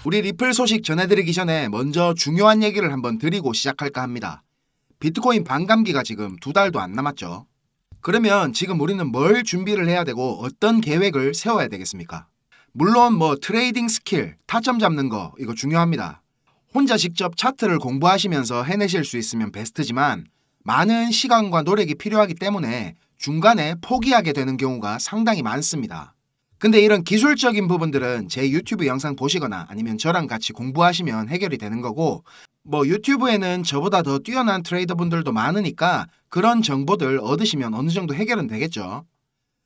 우리 리플 소식 전해드리기 전에 먼저 중요한 얘기를 한번 드리고 시작할까 합니다. 비트코인 반감기가 지금 2달도 안 남았죠. 그러면 지금 우리는 뭘 준비를 해야 되고 어떤 계획을 세워야 되겠습니까? 물론 트레이딩 스킬, 타점 잡는 거 이거 중요합니다. 혼자 직접 차트를 공부하시면서 해내실 수 있으면 베스트지만 많은 시간과 노력이 필요하기 때문에 중간에 포기하게 되는 경우가 상당히 많습니다. 근데 이런 기술적인 부분들은 제 유튜브 영상 보시거나 아니면 저랑 같이 공부하시면 해결이 되는 거고, 유튜브에는 저보다 더 뛰어난 트레이더분들도 많으니까 그런 정보들 얻으시면 어느 정도 해결은 되겠죠.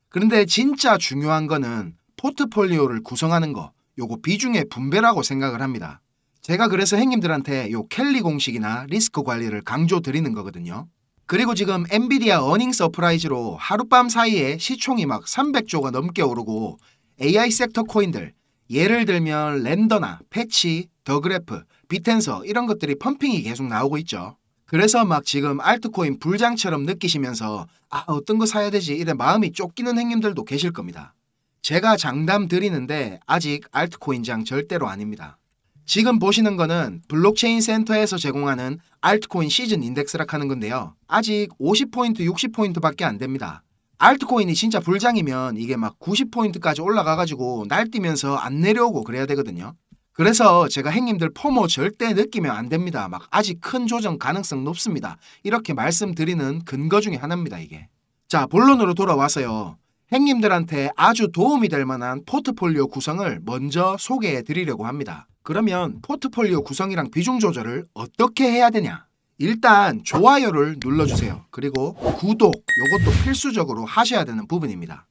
그런데 진짜 중요한 거는 포트폴리오를 구성하는 거, 요거 비중의 분배라고 생각을 합니다. 제가 그래서 형님들한테 요 켈리 공식이나 리스크 관리를 강조 드리는 거거든요. 그리고 지금 엔비디아 어닝 서프라이즈로 하룻밤 사이에 시총이 막 300조가 넘게 오르고 AI 섹터 코인들, 예를 들면 랜더나 패치, 더그래프, 비텐서 이런 것들이 펌핑이 계속 나오고 있죠. 그래서 막 지금 알트코인 불장처럼 느끼시면서 어떤 거 사야 되지 이래 마음이 쫓기는 형님들도 계실 겁니다. 제가 장담 드리는데 아직 알트코인장 절대로 아닙니다. 지금 보시는 거는 블록체인 센터에서 제공하는 알트코인 시즌 인덱스라 하는 건데요. 아직 50포인트, 60포인트밖에 안 됩니다. 알트코인이 진짜 불장이면 이게 막 90포인트까지 올라가가지고 날뛰면서 안 내려오고 그래야 되거든요. 그래서 제가 형님들 포모 절대 느끼면 안 됩니다. 막 아직 큰 조정 가능성 높습니다. 이렇게 말씀드리는 근거 중에 하나입니다, 이게. 자, 본론으로 돌아와서요. 형님들한테 아주 도움이 될 만한 포트폴리오 구성을 먼저 소개해 드리려고 합니다. 그러면 포트폴리오 구성이랑 비중 조절을 어떻게 해야 되냐? 일단 좋아요를 눌러주세요. 그리고 구독, 요것도 필수적으로 하셔야 되는 부분입니다.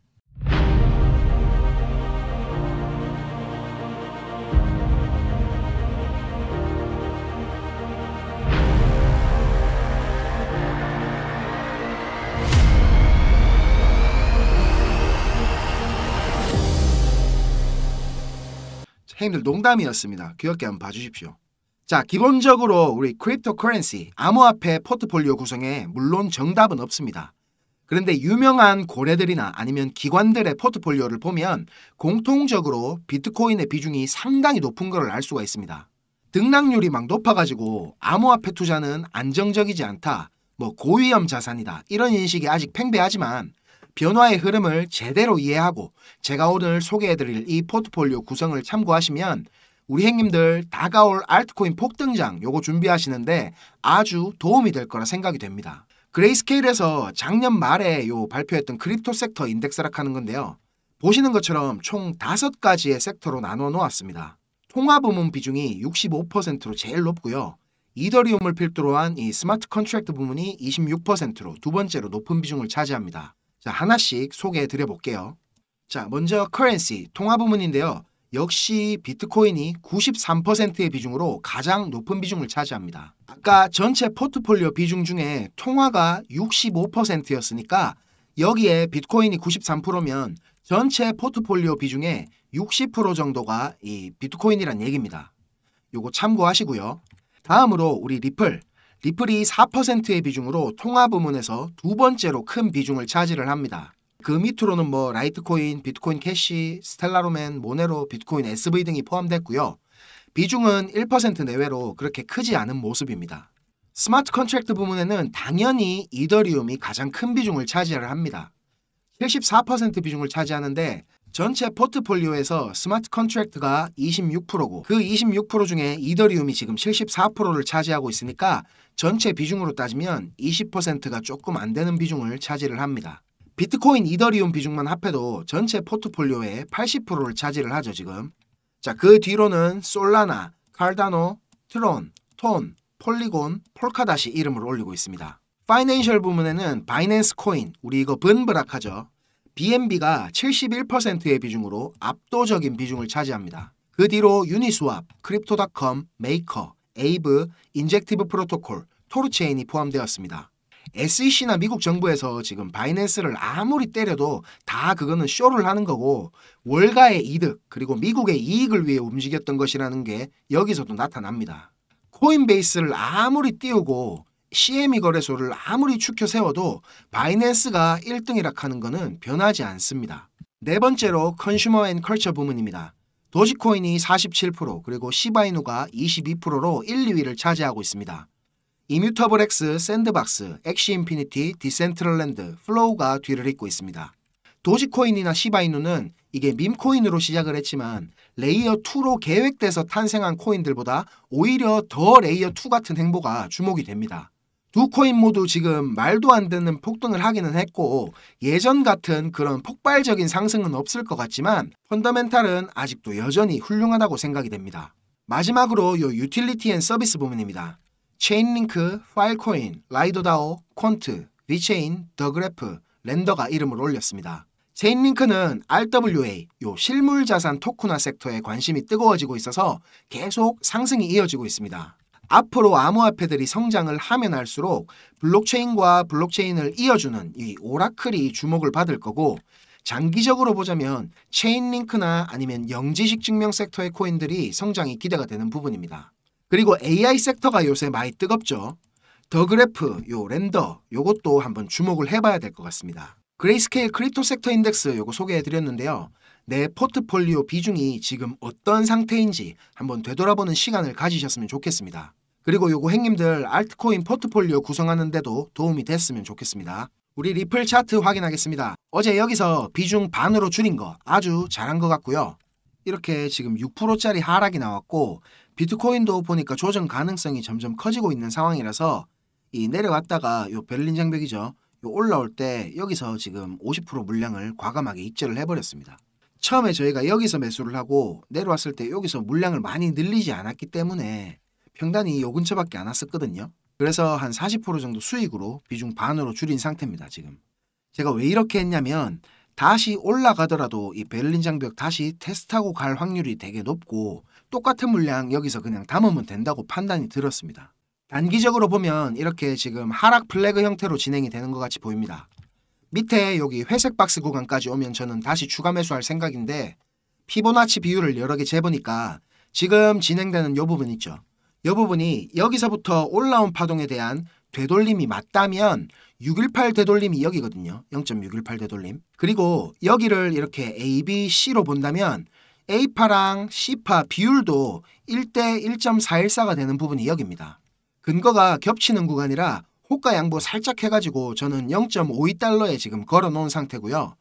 형님들 농담이었습니다. 귀엽게 한번 봐주십시오. 자, 기본적으로 우리 크립토커런시, 암호화폐 포트폴리오 구성에 물론 정답은 없습니다. 그런데 유명한 고래들이나 아니면 기관들의 포트폴리오를 보면 공통적으로 비트코인의 비중이 상당히 높은 걸 알 수가 있습니다. 등락률이 막 높아가지고 암호화폐 투자는 안정적이지 않다, 고위험 자산이다 이런 인식이 아직 팽배하지만 변화의 흐름을 제대로 이해하고 제가 오늘 소개해드릴 이 포트폴리오 구성을 참고하시면 우리 형님들 다가올 알트코인 폭등장 요거 준비하시는데 아주 도움이 될 거라 생각이 됩니다. 그레이스케일에서 작년 말에 발표했던 크립토 섹터 인덱스라 하는 건데요. 보시는 것처럼 총 5가지의 섹터로 나눠 놓았습니다. 통화 부문 비중이 65%로 제일 높고요. 이더리움을 필두로 한 이 스마트 컨트랙트 부문이 26%로 두 번째로 높은 비중을 차지합니다. 자, 하나씩 소개해 드려 볼게요. 자, 먼저 커런시, 통화 부문인데요. 역시 비트코인이 93%의 비중으로 가장 높은 비중을 차지합니다. 아까 전체 포트폴리오 비중 중에 통화가 65%였으니까 여기에 비트코인이 93%면 전체 포트폴리오 비중의 60% 정도가 이 비트코인이란 얘기입니다. 요거 참고하시고요. 다음으로 우리 리플이 4%의 비중으로 통화 부문에서 두 번째로 큰 비중을 차지를 합니다. 그 밑으로는 라이트코인, 비트코인 캐시, 스텔라로맨, 모네로, 비트코인 SV 등이 포함됐고요. 비중은 1% 내외로 그렇게 크지 않은 모습입니다. 스마트 컨트랙트 부문에는 당연히 이더리움이 가장 큰 비중을 차지를 합니다. 74% 비중을 차지하는데 전체 포트폴리오에서 스마트 컨트랙트가 26%고 그 26% 중에 이더리움이 지금 74%를 차지하고 있으니까 전체 비중으로 따지면 20%가 조금 안 되는 비중을 차지를 합니다. 비트코인, 이더리움 비중만 합해도 전체 포트폴리오의 80%를 차지를 하죠, 지금. 자, 그 뒤로는 솔라나, 칼다노, 트론, 톤, 폴리곤, 폴카닷이 이름을 올리고 있습니다. 파이낸셜 부문에는 바이낸스 코인, 우리 이거 번브락하죠. BNB가 71%의 비중으로 압도적인 비중을 차지합니다. 그 뒤로 유니스왑, 크립토닷컴, 메이커, 에이브, 인젝티브 프로토콜, 토르체인이 포함되었습니다. SEC나 미국 정부에서 지금 바이낸스를 아무리 때려도 다 그거는 쇼를 하는 거고 월가의 이득 그리고 미국의 이익을 위해 움직였던 것이라는 게 여기서도 나타납니다. 코인베이스를 아무리 띄우고 CME 거래소를 아무리 추켜 세워도 바이낸스가 1등이라 하는 것은 변하지 않습니다. 네 번째로 컨슈머 앤 컬처 부문입니다. 도지코인이 47% 그리고 시바이누가 22%로 1, 2위를 차지하고 있습니다. 이뮤터블 X, 샌드박스, 엑시 인피니티, 디센트럴랜드, 플로우가 뒤를 잇고 있습니다. 도지코인이나 시바이누는 이게 밈코인으로 시작을 했지만 레이어 2로 계획돼서 탄생한 코인들보다 오히려 더 레이어 2 같은 행보가 주목이 됩니다. 두 코인 모두 지금 말도 안 되는 폭등을 하기는 했고 예전 같은 그런 폭발적인 상승은 없을 것 같지만 펀더멘탈은 아직도 여전히 훌륭하다고 생각이 됩니다. 마지막으로 요 유틸리티 앤 서비스 부분입니다. 체인링크, 파일코인, 라이도다오, 콘트, 리체인, 더그래프, 렌더가 이름을 올렸습니다. 체인링크는 RWA, 요 실물자산 토큰화 섹터에 관심이 뜨거워지고 있어서 계속 상승이 이어지고 있습니다. 앞으로 암호화폐들이 성장을 하면 할수록 블록체인과 블록체인을 이어주는 이 오라클이 주목을 받을 거고 장기적으로 보자면 체인링크나 아니면 영지식 증명 섹터의 코인들이 성장이 기대가 되는 부분입니다. 그리고 AI 섹터가 요새 많이 뜨겁죠. 더그래프, 요 렌더, 요것도 한번 주목을 해봐야 될 것 같습니다. 그레이스케일 크립토 섹터 인덱스 요거 소개해드렸는데요. 내 포트폴리오 비중이 지금 어떤 상태인지 한번 되돌아보는 시간을 가지셨으면 좋겠습니다. 그리고 요거 행님들 알트코인 포트폴리오 구성하는데도 도움이 됐으면 좋겠습니다. 우리 리플 차트 확인하겠습니다. 어제 여기서 비중 반으로 줄인 거 아주 잘한 것 같고요. 이렇게 지금 6%짜리 하락이 나왔고 비트코인도 보니까 조정 가능성이 점점 커지고 있는 상황이라서 이 내려왔다가 요 베를린 장벽이죠. 요 올라올 때 여기서 지금 50% 물량을 과감하게 입절을 해버렸습니다. 처음에 저희가 여기서 매수를 하고 내려왔을 때 여기서 물량을 많이 늘리지 않았기 때문에 평단이 요 근처밖에 안 왔었거든요. 그래서 한 40% 정도 수익으로 비중 반으로 줄인 상태입니다. 지금 제가 왜 이렇게 했냐면 다시 올라가더라도 이 베를린 장벽 다시 테스트하고 갈 확률이 되게 높고 똑같은 물량 여기서 그냥 담으면 된다고 판단이 들었습니다. 단기적으로 보면 이렇게 지금 하락 플래그 형태로 진행이 되는 것 같이 보입니다. 밑에 여기 회색 박스 구간까지 오면 저는 다시 추가 매수할 생각인데 피보나치 비율을 여러 개 재보니까 지금 진행되는 요 부분 있죠. 요 부분이 여기서부터 올라온 파동에 대한 되돌림이 맞다면 618 되돌림이 여기거든요. 0.618 되돌림. 그리고 여기를 이렇게 A, B, C로 본다면 A파랑 C파 비율도 1대 1.414가 되는 부분이 여기입니다. 근거가 겹치는 구간이라 호가 양보 살짝 해가지고 저는 0.52달러에 지금 걸어놓은 상태고요.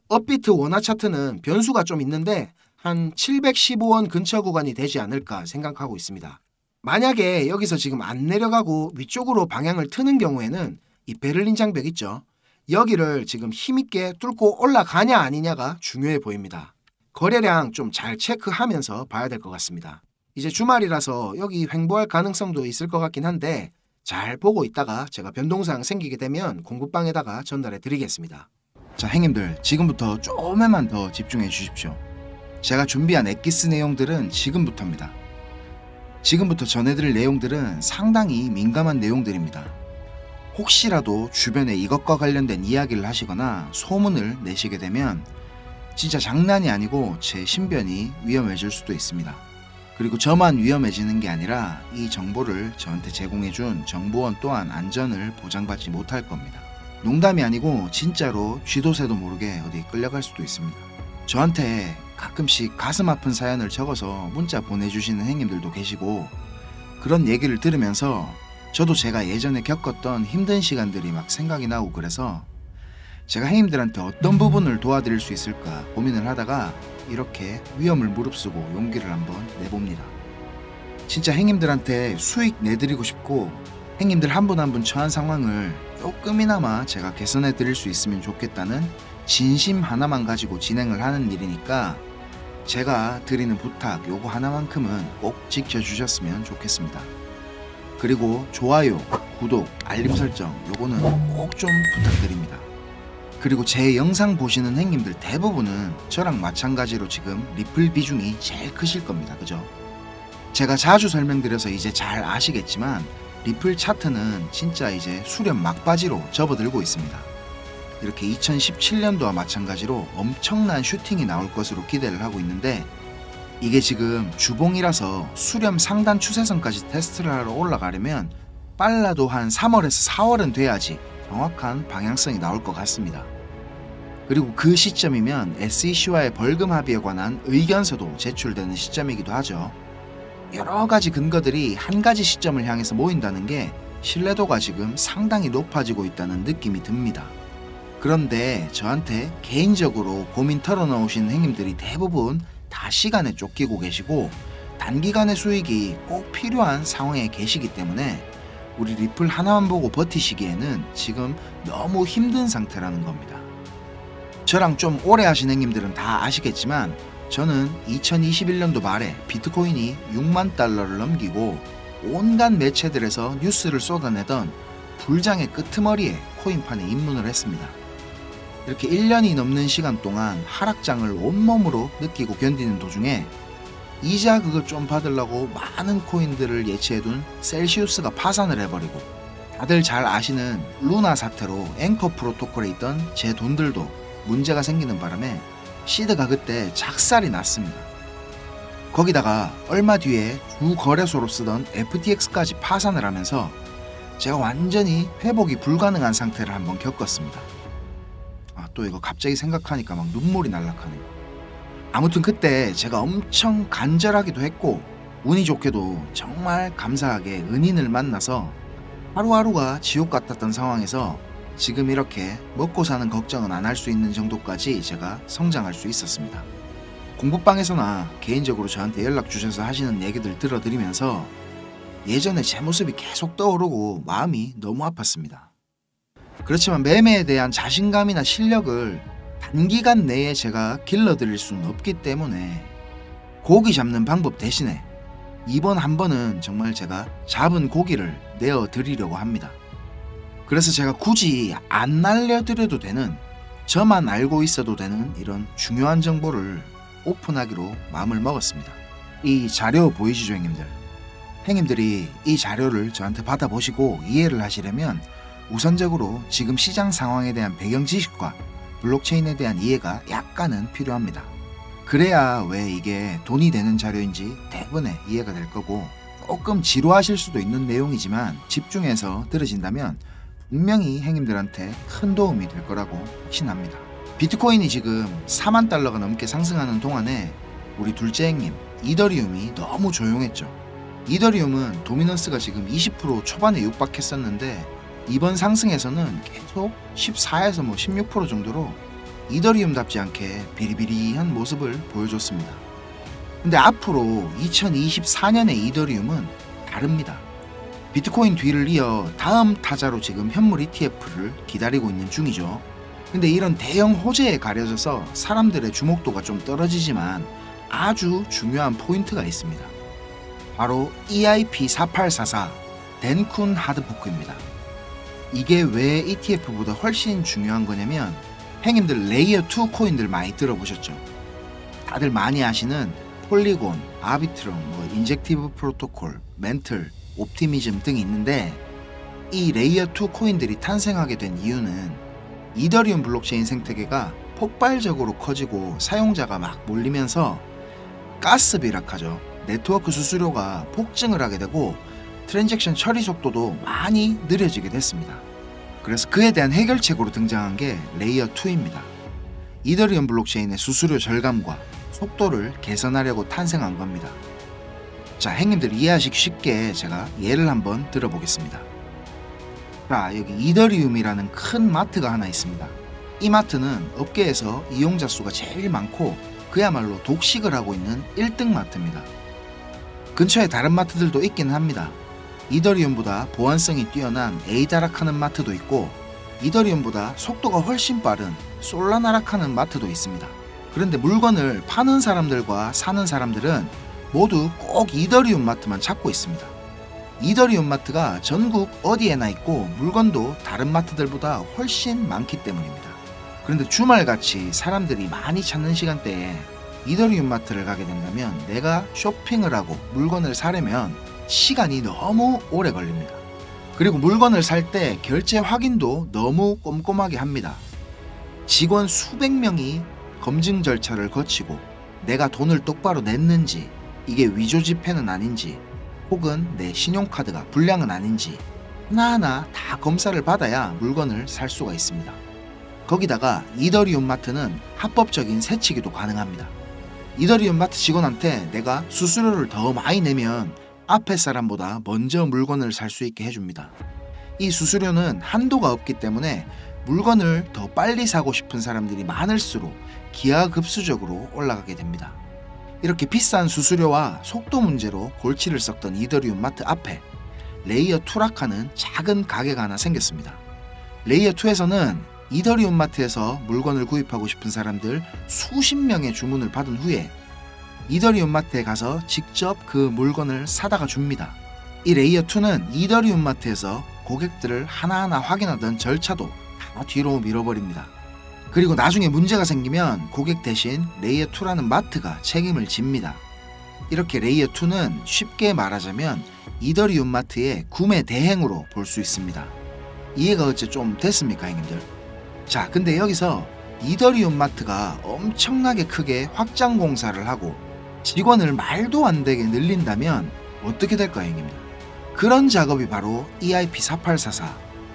업비트 원화 차트는 변수가 좀 있는데 한 715원 근처 구간이 되지 않을까 생각하고 있습니다. 만약에 여기서 지금 안 내려가고 위쪽으로 방향을 트는 경우에는 이 베를린 장벽 있죠. 여기를 지금 힘있게 뚫고 올라가냐 아니냐가 중요해 보입니다. 거래량 좀 잘 체크하면서 봐야 될 것 같습니다. 이제 주말이라서 여기 횡보할 가능성도 있을 것 같긴 한데 잘 보고 있다가 제가 변동사항 생기게 되면 공급방에다가 전달해 드리겠습니다. 자, 행님들 지금부터 조금만 더 집중해 주십시오. 제가 준비한 엑기스 내용들은 지금부터입니다. 지금부터 전해드릴 내용들은 상당히 민감한 내용들입니다. 혹시라도 주변에 이것과 관련된 이야기를 하시거나 소문을 내시게 되면 진짜 장난이 아니고 제 신변이 위험해질 수도 있습니다. 그리고 저만 위험해지는 게 아니라 이 정보를 저한테 제공해준 정보원 또한 안전을 보장받지 못할 겁니다. 농담이 아니고 진짜로 쥐도 새도 모르게 어디 끌려갈 수도 있습니다. 저한테 가끔씩 가슴 아픈 사연을 적어서 문자 보내주시는 행님들도 계시고 그런 얘기를 들으면서 저도 제가 예전에 겪었던 힘든 시간들이 막 생각이 나고 그래서 제가 행님들한테 어떤 부분을 도와드릴 수 있을까 고민을 하다가 이렇게 위험을 무릅쓰고 용기를 한번 내봅니다. 진짜 행님들한테 수익 내드리고 싶고 행님들 한 분 한 분 처한 상황을 조금이나마 제가 개선해 드릴 수 있으면 좋겠다는 진심 하나만 가지고 진행을 하는 일이니까 제가 드리는 부탁 요거 하나만큼은 꼭 지켜주셨으면 좋겠습니다. 그리고 좋아요, 구독, 알림 설정 요거는 꼭 좀 부탁드립니다. 그리고 제 영상 보시는 행님들 대부분은 저랑 마찬가지로 지금 리플 비중이 제일 크실 겁니다. 그죠? 제가 자주 설명드려서 이제 잘 아시겠지만 리플 차트는 진짜 이제 수렴 막바지로 접어들고 있습니다. 이렇게 2017년도와 마찬가지로 엄청난 슈팅이 나올 것으로 기대를 하고 있는데 이게 지금 주봉이라서 수렴 상단 추세선까지 테스트를 하러 올라가려면 빨라도 한 3월에서 4월은 돼야지 정확한 방향성이 나올 것 같습니다. 그리고 그 시점이면 SEC와의 벌금 합의에 관한 의견서도 제출되는 시점이기도 하죠. 여러 가지 근거들이 한 가지 시점을 향해서 모인다는 게 신뢰도가 지금 상당히 높아지고 있다는 느낌이 듭니다. 그런데 저한테 개인적으로 고민 털어놓으신 행님들이 대부분 다 시간에 쫓기고 계시고 단기간의 수익이 꼭 필요한 상황에 계시기 때문에 우리 리플 하나만 보고 버티시기에는 지금 너무 힘든 상태라는 겁니다. 저랑 좀 오래 하신 행님들은 다 아시겠지만 저는 2021년도 말에 비트코인이 6만 달러를 넘기고 온갖 매체들에서 뉴스를 쏟아내던 불장의 끄트머리에 코인판에 입문을 했습니다. 이렇게 1년이 넘는 시간 동안 하락장을 온몸으로 느끼고 견디는 도중에 이자 그거 좀 받으려고 많은 코인들을 예치해둔 셀시우스가 파산을 해버리고 다들 잘 아시는 루나 사태로 앵커 프로토콜에 있던 제 돈들도 문제가 생기는 바람에 시드가 그때 작살이 났습니다. 거기다가 얼마 뒤에 주 거래소로 쓰던 FTX까지 파산을 하면서 제가 완전히 회복이 불가능한 상태를 한번 겪었습니다. 또 이거 갑자기 생각하니까 막 눈물이 날락하네요. 아무튼 그때 제가 엄청 간절하기도 했고 운이 좋게도 정말 감사하게 은인을 만나서 하루하루가 지옥 같았던 상황에서 지금 이렇게 먹고 사는 걱정은 안 할 수 있는 정도까지 제가 성장할 수 있었습니다. 공부방에서나 개인적으로 저한테 연락 주셔서 하시는 얘기들 들어드리면서 예전에 제 모습이 계속 떠오르고 마음이 너무 아팠습니다. 그렇지만 매매에 대한 자신감이나 실력을 단기간 내에 제가 길러드릴 수는 없기 때문에 고기 잡는 방법 대신에 이번 한 번은 정말 제가 잡은 고기를 내어드리려고 합니다. 그래서 제가 굳이 안 날려드려도 되는, 저만 알고 있어도 되는 이런 중요한 정보를 오픈하기로 마음을 먹었습니다. 이 자료 보이시죠, 형님들? 형님들이 이 자료를 저한테 받아보시고 이해를 하시려면 우선적으로 지금 시장 상황에 대한 배경 지식과 블록체인에 대한 이해가 약간은 필요합니다. 그래야 왜 이게 돈이 되는 자료인지 대부분의 이해가 될 거고, 조금 지루하실 수도 있는 내용이지만 집중해서 들으신다면 분명히 형님들한테 큰 도움이 될 거라고 확신합니다. 비트코인이 지금 4만 달러가 넘게 상승하는 동안에 우리 둘째 형님 이더리움이 너무 조용했죠. 이더리움은 도미넌스가 지금 20% 초반에 육박했었는데 이번 상승에서는 계속 14에서 16% 정도로 이더리움답지 않게 비리비리한 모습을 보여줬습니다. 근데 앞으로 2024년의 이더리움은 다릅니다. 비트코인 뒤를 이어 다음 타자로 지금 현물 ETF를 기다리고 있는 중이죠. 근데 이런 대형 호재에 가려져서 사람들의 주목도가 좀 떨어지지만 아주 중요한 포인트가 있습니다. 바로 EIP4844 덴쿤 하드포크입니다. 이게 왜 ETF보다 훨씬 중요한 거냐면, 형님들 레이어 2 코인들 많이 들어보셨죠? 다들 많이 아시는 폴리곤, 아비트럼, 인젝티브 프로토콜, 멘틀, 옵티미즘 등이 있는데, 이 레이어 2 코인들이 탄생하게 된 이유는 이더리움 블록체인 생태계가 폭발적으로 커지고 사용자가 막 몰리면서 가스 비락하죠. 네트워크 수수료가 폭증을 하게 되고 트랜잭션 처리 속도도 많이 느려지게 됐습니다. 그래서 그에 대한 해결책으로 등장한 게 레이어 2입니다. 이더리움 블록체인의 수수료 절감과 속도를 개선하려고 탄생한 겁니다. 자, 형님들 이해하시기 쉽게 제가 예를 한번 들어보겠습니다. 자, 여기 이더리움이라는 큰 마트가 하나 있습니다. 이 마트는 업계에서 이용자 수가 제일 많고 그야말로 독식을 하고 있는 1등 마트입니다. 근처에 다른 마트들도 있긴 합니다. 이더리움보다 보안성이 뛰어난 에이다락하는 마트도 있고 이더리움보다 속도가 훨씬 빠른 솔라나락하는 마트도 있습니다. 그런데 물건을 파는 사람들과 사는 사람들은 모두 꼭 이더리움 마트만 찾고 있습니다. 이더리움 마트가 전국 어디에나 있고 물건도 다른 마트들보다 훨씬 많기 때문입니다. 그런데 주말같이 사람들이 많이 찾는 시간대에 이더리움 마트를 가게 된다면 내가 쇼핑을 하고 물건을 사려면 시간이 너무 오래 걸립니다. 그리고 물건을 살 때 결제 확인도 너무 꼼꼼하게 합니다. 직원 수백 명이 검증 절차를 거치고 내가 돈을 똑바로 냈는지, 이게 위조 지폐는 아닌지, 혹은 내 신용카드가 불량은 아닌지 하나하나 다 검사를 받아야 물건을 살 수가 있습니다. 거기다가 이더리움 마트는 합법적인 세치기도 가능합니다. 이더리움 마트 직원한테 내가 수수료를 더 많이 내면 앞에 사람보다 먼저 물건을 살 수 있게 해줍니다. 이 수수료는 한도가 없기 때문에 물건을 더 빨리 사고 싶은 사람들이 많을수록 기하급수적으로 올라가게 됩니다. 이렇게 비싼 수수료와 속도 문제로 골치를 썩던 이더리움 마트 앞에 레이어 2락하는 작은 가게가 하나 생겼습니다. 레이어 2에서는 이더리움 마트에서 물건을 구입하고 싶은 사람들 수십 명의 주문을 받은 후에 이더리움 마트에 가서 직접 그 물건을 사다가 줍니다. 이 레이어 2는 이더리움 마트에서 고객들을 하나하나 확인하던 절차도 다 뒤로 밀어버립니다. 그리고 나중에 문제가 생기면 고객 대신 레이어 2라는 마트가 책임을 집니다. 이렇게 레이어 2는 쉽게 말하자면 이더리움 마트의 구매 대행으로 볼 수 있습니다. 이해가 어째 좀 됐습니까, 형님들? 자, 근데 여기서 이더리움 마트가 엄청나게 크게 확장 공사를 하고 직원을 말도 안 되게 늘린다면 어떻게 될까요, 형님들? 그런 작업이 바로 EIP4844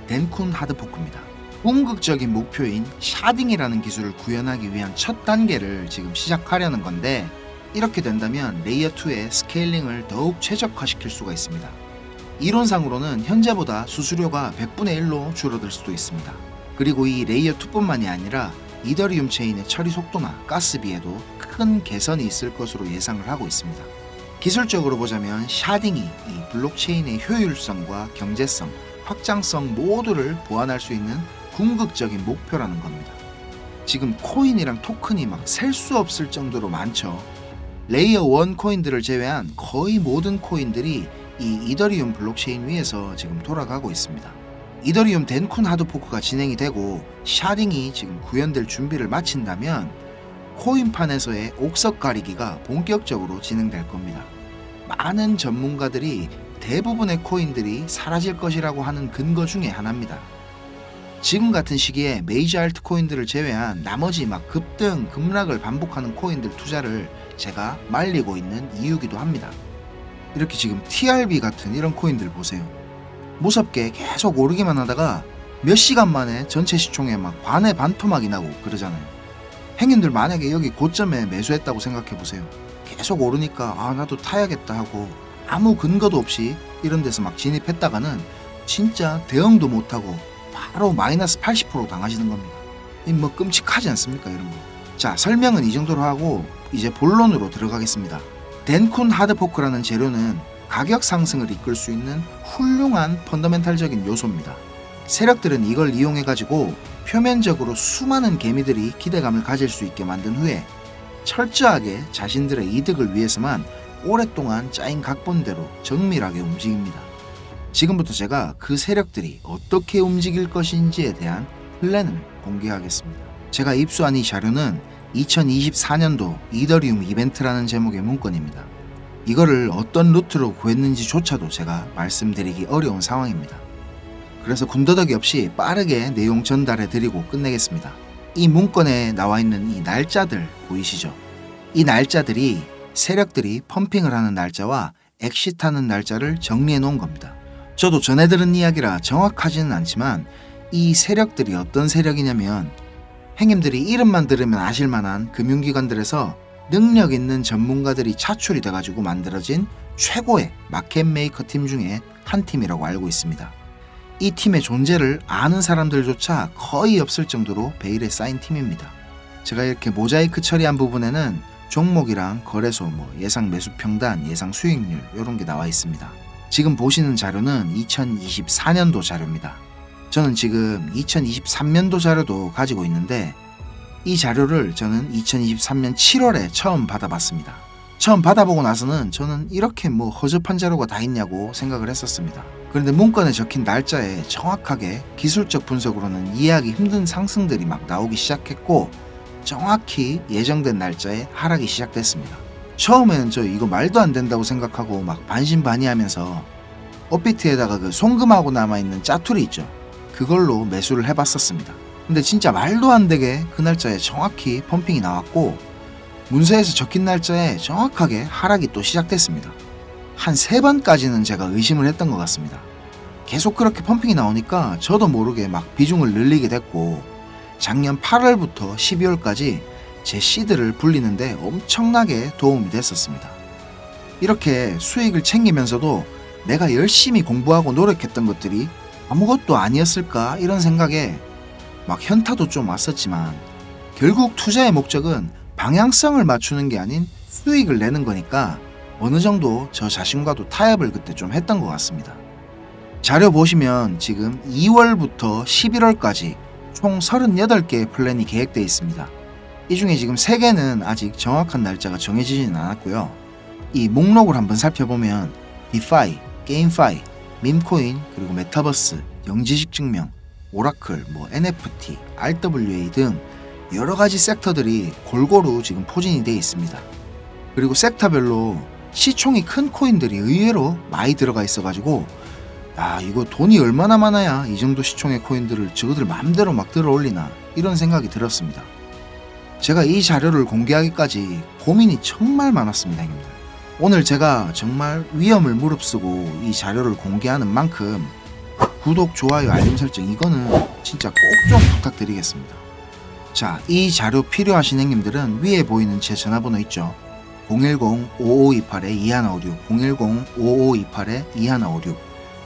덴쿤 하드포크입니다. 궁극적인 목표인 샤딩이라는 기술을 구현하기 위한 첫 단계를 지금 시작하려는 건데, 이렇게 된다면 레이어 2의 스케일링을 더욱 최적화시킬 수가 있습니다. 이론상으로는 현재보다 수수료가 100분의 1로 줄어들 수도 있습니다. 그리고 이 레이어 2뿐만이 아니라 이더리움 체인의 처리 속도나 가스비에도 큰 개선이 있을 것으로 예상을 하고 있습니다. 기술적으로 보자면 샤딩이 이 블록체인의 효율성과 경제성, 확장성 모두를 보완할 수 있는 궁극적인 목표라는 겁니다. 지금 코인이랑 토큰이 막 셀 수 없을 정도로 많죠. 레이어 1 코인들을 제외한 거의 모든 코인들이 이 이더리움 블록체인 위에서 지금 돌아가고 있습니다. 이더리움 덴쿤 하드포크가 진행이 되고 샤딩이 지금 구현될 준비를 마친다면 코인판에서의 옥석 가리기가 본격적으로 진행될 겁니다. 많은 전문가들이 대부분의 코인들이 사라질 것이라고 하는 근거 중에 하나입니다. 지금 같은 시기에 메이저 알트 코인들을 제외한 나머지 막 급등, 급락을 반복하는 코인들 투자를 제가 말리고 있는 이유기도 합니다. 이렇게 지금 TRB 같은 이런 코인들 보세요. 무섭게 계속 오르기만 하다가 몇 시간 만에 전체 시총에 막 반의 반토막이 나고 그러잖아요. 행인들 만약에 여기 고점에 매수했다고 생각해 보세요. 계속 오르니까 아 나도 타야겠다 하고 아무 근거도 없이 이런 데서 막 진입했다가는 진짜 대응도 못하고 바로 마이너스 80% 당하시는 겁니다. 이 뭐 끔찍하지 않습니까, 이런 거. 자, 설명은 이 정도로 하고 이제 본론으로 들어가겠습니다. 덴쿤 하드포크라는 재료는 가격 상승을 이끌 수 있는 훌륭한 펀더멘탈적인 요소입니다. 세력들은 이걸 이용해가지고 표면적으로 수많은 개미들이 기대감을 가질 수 있게 만든 후에 철저하게 자신들의 이득을 위해서만 오랫동안 짜인 각본대로 정밀하게 움직입니다. 지금부터 제가 그 세력들이 어떻게 움직일 것인지에 대한 플랜을 공개하겠습니다. 제가 입수한 이 자료는 2024년도 이더리움 이벤트라는 제목의 문건입니다. 이거를 어떤 루트로 구했는지조차도 제가 말씀드리기 어려운 상황입니다. 그래서 군더더기 없이 빠르게 내용 전달해 드리고 끝내겠습니다. 이 문건에 나와 있는 이 날짜들 보이시죠? 이 날짜들이 세력들이 펌핑을 하는 날짜와 엑시트하는 날짜를 정리해 놓은 겁니다. 저도 전해 들은 이야기라 정확하지는 않지만 이 세력들이 어떤 세력이냐면 행님들이 이름만 들으면 아실만한 금융기관들에서 능력 있는 전문가들이 차출이 돼가지고 만들어진 최고의 마켓 메이커 팀 중에 한 팀이라고 알고 있습니다. 이 팀의 존재를 아는 사람들조차 거의 없을 정도로 베일에 쌓인 팀입니다. 제가 이렇게 모자이크 처리한 부분에는 종목이랑 거래소, 예상 매수 평단, 예상 수익률 이런 게 나와 있습니다. 지금 보시는 자료는 2024년도 자료입니다. 저는 지금 2023년도 자료도 가지고 있는데 이 자료를 저는 2023년 7월에 처음 받아봤습니다. 처음 받아보고 나서는 저는 이렇게 허접한 자료가 다 있냐고 생각을 했었습니다. 그런데 문건에 적힌 날짜에 정확하게 기술적 분석으로는 이해하기 힘든 상승들이 막 나오기 시작했고 정확히 예정된 날짜에 하락이 시작됐습니다. 처음에는 저 이거 말도 안 된다고 생각하고 막 반신반의하면서 업비트에다가 그 송금하고 남아있는 짜투리 있죠. 그걸로 매수를 해봤었습니다. 근데 진짜 말도 안 되게 그 날짜에 정확히 펌핑이 나왔고 문서에서 적힌 날짜에 정확하게 하락이 또 시작됐습니다. 한 3번까지는 제가 의심을 했던 것 같습니다. 계속 그렇게 펌핑이 나오니까 저도 모르게 막 비중을 늘리게 됐고 작년 8월부터 12월까지 제 시드를 불리는데 엄청나게 도움이 됐었습니다. 이렇게 수익을 챙기면서도 내가 열심히 공부하고 노력했던 것들이 아무것도 아니었을까 이런 생각에 막 현타도 좀 왔었지만 결국 투자의 목적은 방향성을 맞추는 게 아닌 수익을 내는 거니까 어느 정도 저 자신과도 타협을 그때 좀 했던 것 같습니다. 자료 보시면 지금 2월부터 11월까지 총 38개의 플랜이 계획되어 있습니다. 이 중에 지금 3개는 아직 정확한 날짜가 정해지지는 않았고요. 이 목록을 한번 살펴보면 디파이, 게임파이, 밈코인, 그리고 메타버스, 영지식 증명, 오라클, NFT, RWA 등 여러가지 섹터들이 골고루 지금 포진이 되어 있습니다. 그리고 섹터별로 시총이 큰 코인들이 의외로 많이 들어가 있어가지고 이거 돈이 얼마나 많아야 이 정도 시총의 코인들을 저거들 마음대로 막 들어 올리나 이런 생각이 들었습니다. 제가 이 자료를 공개하기까지 고민이 정말 많았습니다, 형님들. 오늘 제가 정말 위험을 무릅쓰고 이 자료를 공개하는 만큼 구독, 좋아요, 알림 설정 이거는 진짜 꼭 좀 부탁드리겠습니다. 자, 이 자료 필요하신 형님들은 위에 보이는 제 전화번호 있죠? 010-5528-2156 010-5528-2156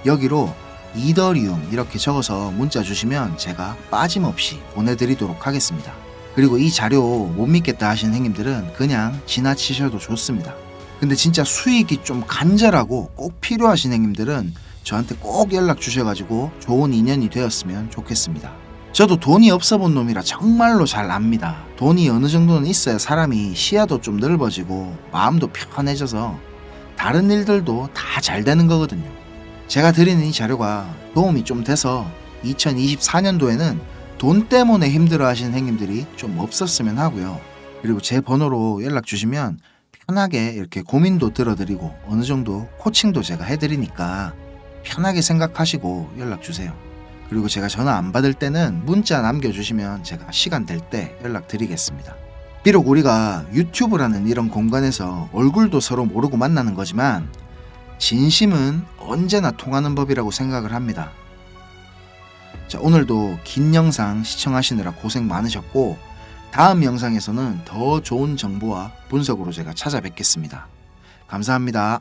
여기로 이더리움 이렇게 적어서 문자 주시면 제가 빠짐없이 보내드리도록 하겠습니다. 그리고 이 자료 못 믿겠다 하시는 형님들은 그냥 지나치셔도 좋습니다. 근데 진짜 수익이 좀 간절하고 꼭 필요하신 형님들은 저한테 꼭 연락 주셔가지고 좋은 인연이 되었으면 좋겠습니다. 저도 돈이 없어 본 놈이라 정말로 잘 압니다. 돈이 어느 정도는 있어야 사람이 시야도 좀 넓어지고 마음도 편해져서 다른 일들도 다 잘 되는 거거든요. 제가 드리는 이 자료가 도움이 좀 돼서 2024년도에는 돈 때문에 힘들어 하시는 형님들이 좀 없었으면 하고요. 그리고 제 번호로 연락 주시면 편하게 이렇게 고민도 들어드리고 어느 정도 코칭도 제가 해드리니까 편하게 생각하시고 연락 주세요. 그리고 제가 전화 안 받을 때는 문자 남겨주시면 제가 시간 될 때 연락드리겠습니다. 비록 우리가 유튜브라는 이런 공간에서 얼굴도 서로 모르고 만나는 거지만 진심은 언제나 통하는 법이라고 생각을 합니다. 자, 오늘도 긴 영상 시청하시느라 고생 많으셨고 다음 영상에서는 더 좋은 정보와 분석으로 제가 찾아뵙겠습니다. 감사합니다.